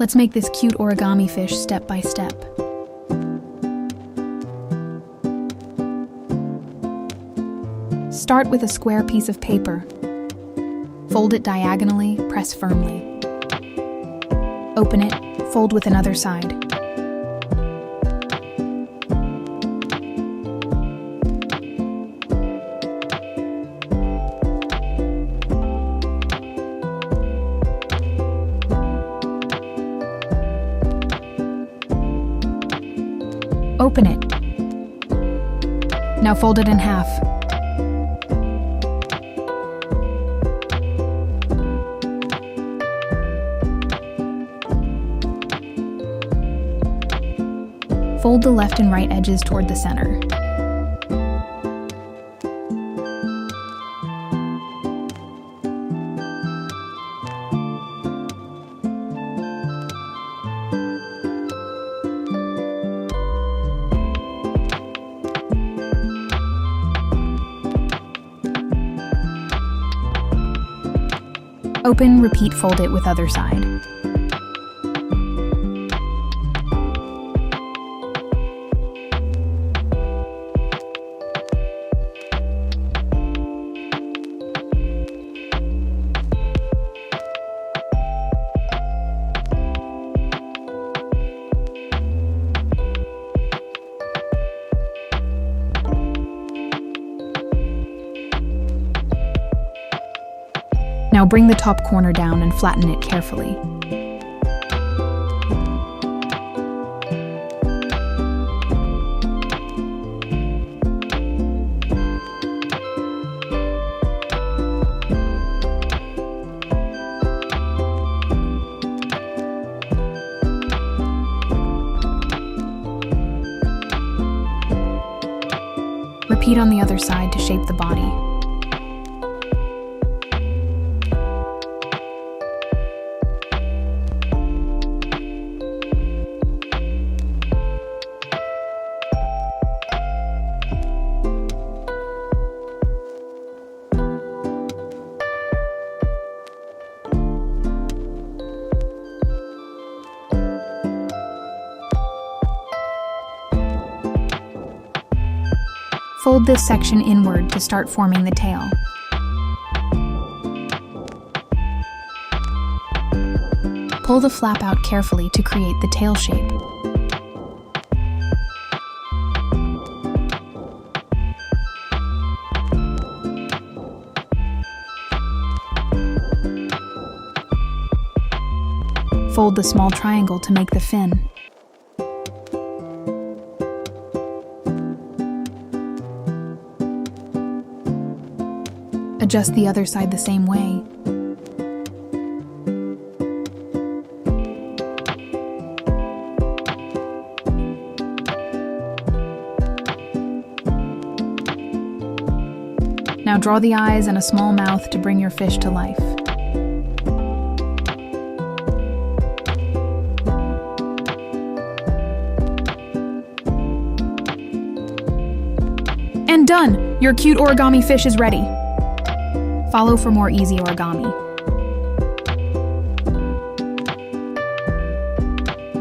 Let's make this cute origami fish step by step. Start with a square piece of paper. Fold it diagonally, press firmly. Open it, fold with another side. Open it. Now fold it in half. Fold the left and right edges toward the center. Open, repeat, fold it with other side. Now bring the top corner down and flatten it carefully. Repeat on the other side to shape the body. Fold this section inward to start forming the tail. Pull the flap out carefully to create the tail shape. Fold the small triangle to make the fin. Adjust the other side the same way. Now draw the eyes and a small mouth to bring your fish to life. And done! Your cute origami fish is ready. Follow for more easy origami.